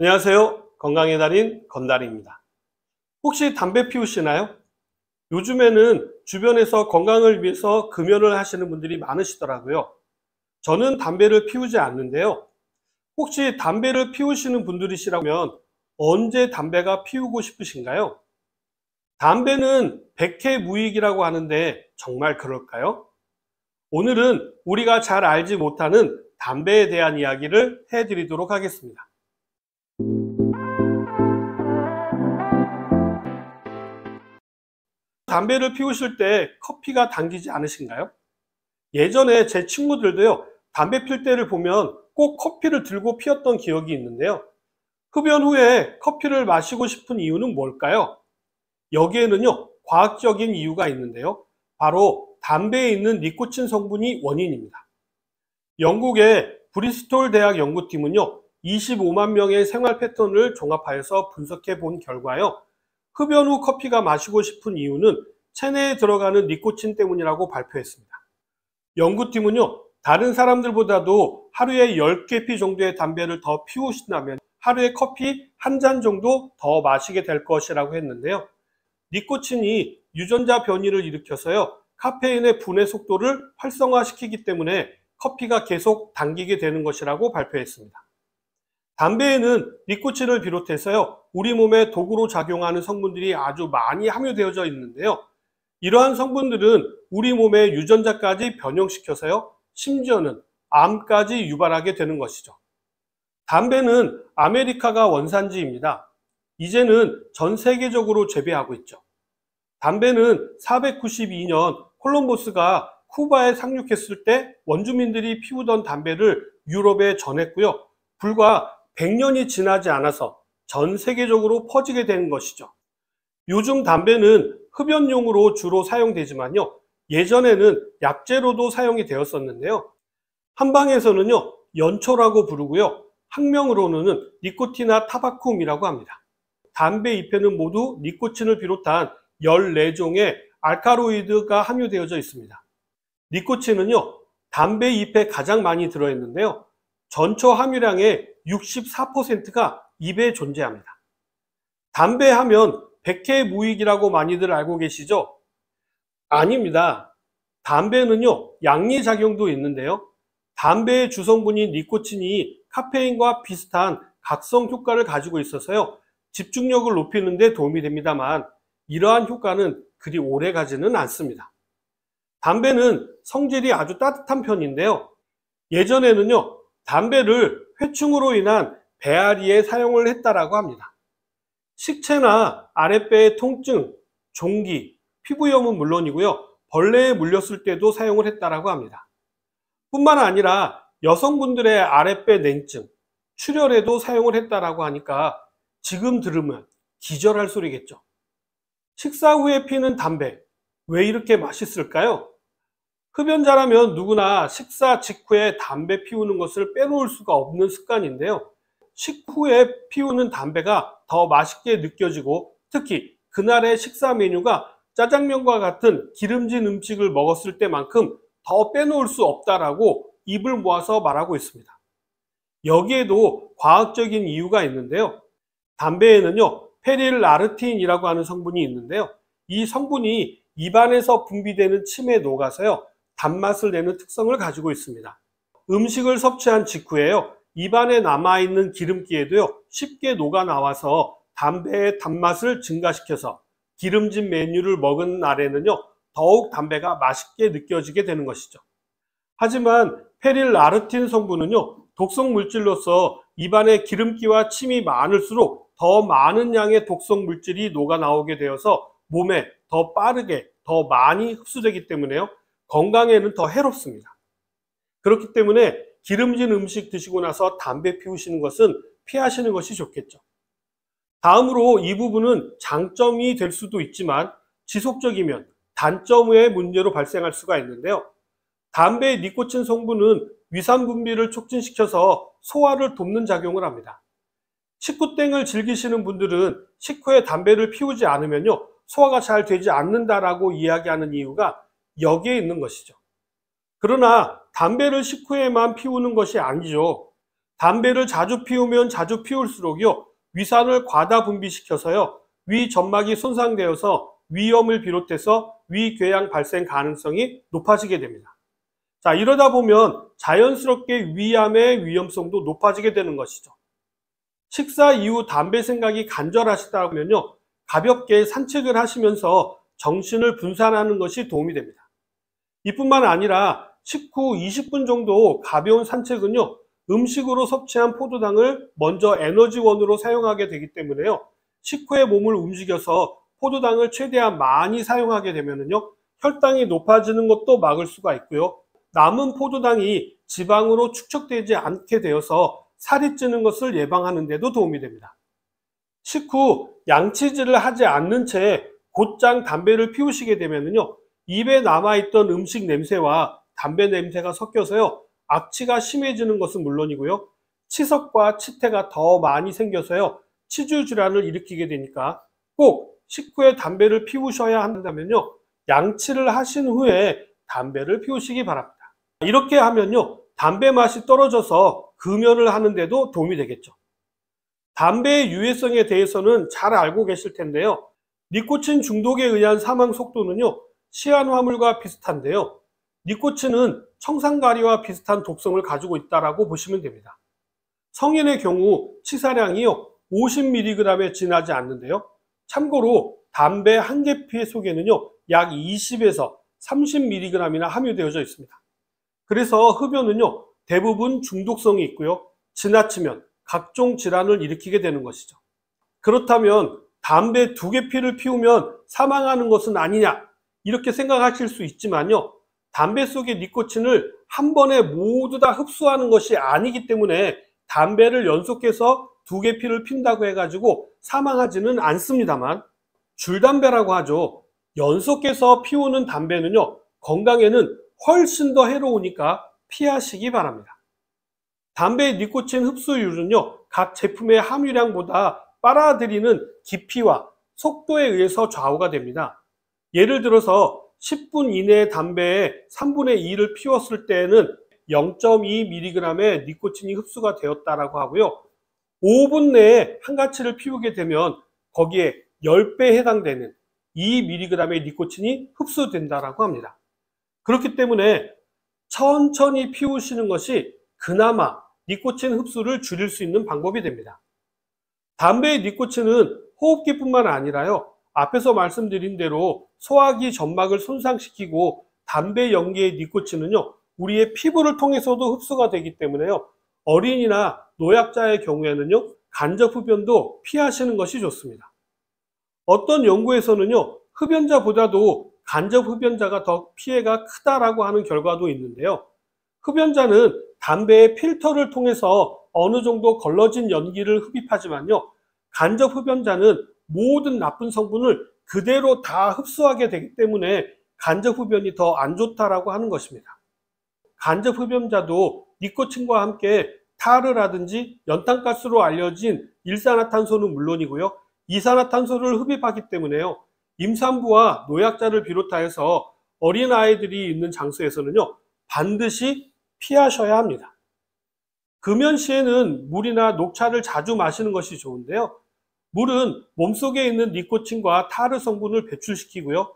안녕하세요. 건강의 달인 건달입니다. 혹시 담배 피우시나요? 요즘에는 주변에서 건강을 위해서 금연을 하시는 분들이 많으시더라고요. 저는 담배를 피우지 않는데요. 혹시 담배를 피우시는 분들이시라면 언제 담배가 피우고 싶으신가요? 담배는 백해무익이라고 하는데 정말 그럴까요? 오늘은 우리가 잘 알지 못하는 담배에 대한 이야기를 해드리도록 하겠습니다. 담배를 피우실 때 커피가 당기지 않으신가요? 예전에 제 친구들도요, 담배 필 때를 보면 꼭 커피를 들고 피웠던 기억이 있는데요. 흡연 후에 커피를 마시고 싶은 이유는 뭘까요? 여기에는요, 과학적인 이유가 있는데요. 바로 담배에 있는 니코틴 성분이 원인입니다. 영국의 브리스톨 대학 연구팀은요, 25만 명의 생활 패턴을 종합하여서 분석해 본 결과요, 흡연 후 커피가 마시고 싶은 이유는 체내에 들어가는 니코틴 때문이라고 발표했습니다. 연구팀은요, 다른 사람들보다도 하루에 10개피 정도의 담배를 더 피우신다면 하루에 커피 한 잔 정도 더 마시게 될 것이라고 했는데요. 니코틴이 유전자 변이를 일으켜서요, 카페인의 분해 속도를 활성화시키기 때문에 커피가 계속 당기게 되는 것이라고 발표했습니다. 담배에는 니코틴을 비롯해서요, 우리 몸에 도구로 작용하는 성분들이 아주 많이 함유되어져 있는데요. 이러한 성분들은 우리 몸의 유전자까지 변형시켜서요, 심지어는 암까지 유발하게 되는 것이죠. 담배는 아메리카가 원산지입니다. 이제는 전 세계적으로 재배하고 있죠. 담배는 492년 콜럼버스가 쿠바에 상륙했을 때 원주민들이 피우던 담배를 유럽에 전했고요. 불과 100년이 지나지 않아서 전 세계적으로 퍼지게 된 것이죠. 요즘 담배는 흡연용으로 주로 사용되지만요. 예전에는 약재로도 사용이 되었었는데요. 한방에서는요, 연초라고 부르고요. 학명으로는 니코티나 타바쿰이라고 합니다. 담배 잎에는 모두 니코틴을 비롯한 14종의 알카로이드가 함유되어져 있습니다. 니코틴은요, 담배 잎에 가장 많이 들어있는데요. 전초 함유량의 64%가 잎에 존재합니다. 담배 하면 백해무익이라고 많이들 알고 계시죠? 아닙니다. 담배는요, 양리작용도 있는데요. 담배의 주성분인 니코틴이 카페인과 비슷한 각성 효과를 가지고 있어서요, 집중력을 높이는 데 도움이 됩니다만 이러한 효과는 그리 오래 가지는 않습니다. 담배는 성질이 아주 따뜻한 편인데요. 예전에는요, 담배를 회충으로 인한 배앓이에 사용을 했다라고 합니다. 식체나 아랫배의 통증, 종기, 피부염은 물론이고요, 벌레에 물렸을 때도 사용을 했다라고 합니다. 뿐만 아니라 여성분들의 아랫배 냉증, 출혈에도 사용을 했다라고 하니까 지금 들으면 기절할 소리겠죠. 식사 후에 피는 담배, 왜 이렇게 맛있을까요? 흡연자라면 누구나 식사 직후에 담배 피우는 것을 빼놓을 수가 없는 습관인데요. 식후에 피우는 담배가 더 맛있게 느껴지고 특히 그날의 식사 메뉴가 짜장면과 같은 기름진 음식을 먹었을 때만큼 더 빼놓을 수 없다라고 입을 모아서 말하고 있습니다. 여기에도 과학적인 이유가 있는데요. 담배에는요, 페릴라르틴이라고 하는 성분이 있는데요. 이 성분이 입안에서 분비되는 침에 녹아서요, 단맛을 내는 특성을 가지고 있습니다. 음식을 섭취한 직후에요, 입안에 남아있는 기름기에도요, 쉽게 녹아 나와서 담배의 단맛을 증가시켜서 기름진 메뉴를 먹은 날에는요, 더욱 담배가 맛있게 느껴지게 되는 것이죠. 하지만 페릴라르틴 성분은요, 독성 물질로서 입안에 기름기와 침이 많을수록 더 많은 양의 독성 물질이 녹아 나오게 되어서 몸에 더 빠르게 더 많이 흡수되기 때문에요, 건강에는 더 해롭습니다. 그렇기 때문에 기름진 음식 드시고 나서 담배 피우시는 것은 피하시는 것이 좋겠죠. 다음으로 이 부분은 장점이 될 수도 있지만 지속적이면 단점의 문제로 발생할 수가 있는데요. 담배의 니코틴 성분은 위산 분비를 촉진시켜서 소화를 돕는 작용을 합니다. 식후땡을 즐기시는 분들은 식후에 담배를 피우지 않으면요, 소화가 잘 되지 않는다라고 이야기하는 이유가 여기에 있는 것이죠. 그러나 담배를 식후에만 피우는 것이 아니죠. 담배를 자주 피우면 자주 피울수록요, 위산을 과다 분비시켜서요, 위 점막이 손상되어서 위염을 비롯해서 위궤양 발생 가능성이 높아지게 됩니다. 자, 이러다 보면 자연스럽게 위암의 위험성도 높아지게 되는 것이죠. 식사 이후 담배 생각이 간절하시다면요, 가볍게 산책을 하시면서 정신을 분산하는 것이 도움이 됩니다. 이뿐만 아니라 식후 20분 정도 가벼운 산책은요, 음식으로 섭취한 포도당을 먼저 에너지원으로 사용하게 되기 때문에요, 식후에 몸을 움직여서 포도당을 최대한 많이 사용하게 되면요, 혈당이 높아지는 것도 막을 수가 있고요, 남은 포도당이 지방으로 축적되지 않게 되어서 살이 찌는 것을 예방하는 데도 도움이 됩니다. 식후 양치질을 하지 않는 채 곧장 담배를 피우시게 되면요, 입에 남아있던 음식 냄새와 담배 냄새가 섞여서요, 악취가 심해지는 것은 물론이고요, 치석과 치태가 더 많이 생겨서요, 치주 질환을 일으키게 되니까 꼭 식후에 담배를 피우셔야 한다면요, 양치를 하신 후에 담배를 피우시기 바랍니다. 이렇게 하면요, 담배 맛이 떨어져서 금연을 하는데도 도움이 되겠죠. 담배의 유해성에 대해서는 잘 알고 계실 텐데요, 니코틴 중독에 의한 사망 속도는요, 시안화물과 비슷한데요, 니코틴은 청산가리와 비슷한 독성을 가지고 있다고 보시면 됩니다. 성인의 경우 치사량이요, 50mg에 지나지 않는데요, 참고로 담배 한 개 피 속에는요, 약 20에서 30mg이나 함유되어져 있습니다. 그래서 흡연은요, 대부분 중독성이 있고요, 지나치면 각종 질환을 일으키게 되는 것이죠. 그렇다면 담배 2개 피를 피우면 사망하는 것은 아니냐, 이렇게 생각하실 수 있지만요, 담배 속의 니코틴을 한 번에 모두 다 흡수하는 것이 아니기 때문에 담배를 연속해서 2개 피를 핀다고 해가지고 사망하지는 않습니다만, 줄담배라고 하죠. 연속해서 피우는 담배는요, 건강에는 훨씬 더 해로우니까 피하시기 바랍니다. 담배의 니코틴 흡수율은요, 각 제품의 함유량보다 빨아들이는 깊이와 속도에 의해서 좌우가 됩니다. 예를 들어서 10분 이내의 담배의 3분의 2를 피웠을 때에는 0.2mg의 니코틴이 흡수가 되었다라고 하고요, 5분 내에 한 가치를 피우게 되면 거기에 10배에 해당되는 2mg의 니코틴이 흡수된다라고 합니다. 그렇기 때문에 천천히 피우시는 것이 그나마 니코틴 흡수를 줄일 수 있는 방법이 됩니다. 담배의 니코틴은 호흡기뿐만 아니라요, 앞에서 말씀드린 대로 소화기 점막을 손상시키고 담배 연기의 니코틴은요, 우리의 피부를 통해서도 흡수가 되기 때문에요, 어린이나 노약자의 경우에는요, 간접 흡연도 피하시는 것이 좋습니다. 어떤 연구에서는요, 흡연자보다도 간접 흡연자가 더 피해가 크다라고 하는 결과도 있는데요, 흡연자는 담배의 필터를 통해서 어느 정도 걸러진 연기를 흡입하지만요, 간접 흡연자는 모든 나쁜 성분을 그대로 다 흡수하게 되기 때문에 간접 흡연이 더 안 좋다라고 하는 것입니다. 간접 흡연자도 니코틴과 함께 타르라든지 연탄가스로 알려진 일산화탄소는 물론이고요, 이산화탄소를 흡입하기 때문에요, 임산부와 노약자를 비롯하여서 어린아이들이 있는 장소에서는요, 반드시 피하셔야 합니다. 금연 시에는 물이나 녹차를 자주 마시는 것이 좋은데요, 물은 몸속에 있는 니코틴과 타르 성분을 배출시키고요,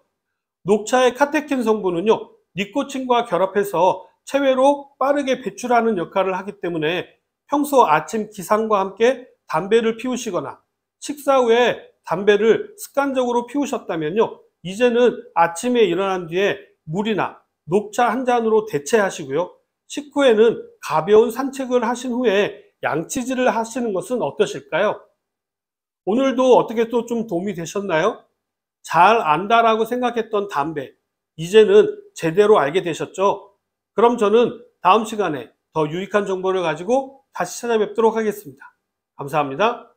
녹차의 카테킨 성분은요, 니코틴과 결합해서 체외로 빠르게 배출하는 역할을 하기 때문에 평소 아침 기상과 함께 담배를 피우시거나 식사 후에 담배를 습관적으로 피우셨다면요, 이제는 아침에 일어난 뒤에 물이나 녹차 한 잔으로 대체하시고요, 식후에는 가벼운 산책을 하신 후에 양치질을 하시는 것은 어떠실까요? 오늘도 어떻게 또 좀 도움이 되셨나요? 잘 안다라고 생각했던 담배, 이제는 제대로 알게 되셨죠? 그럼 저는 다음 시간에 더 유익한 정보를 가지고 다시 찾아뵙도록 하겠습니다. 감사합니다.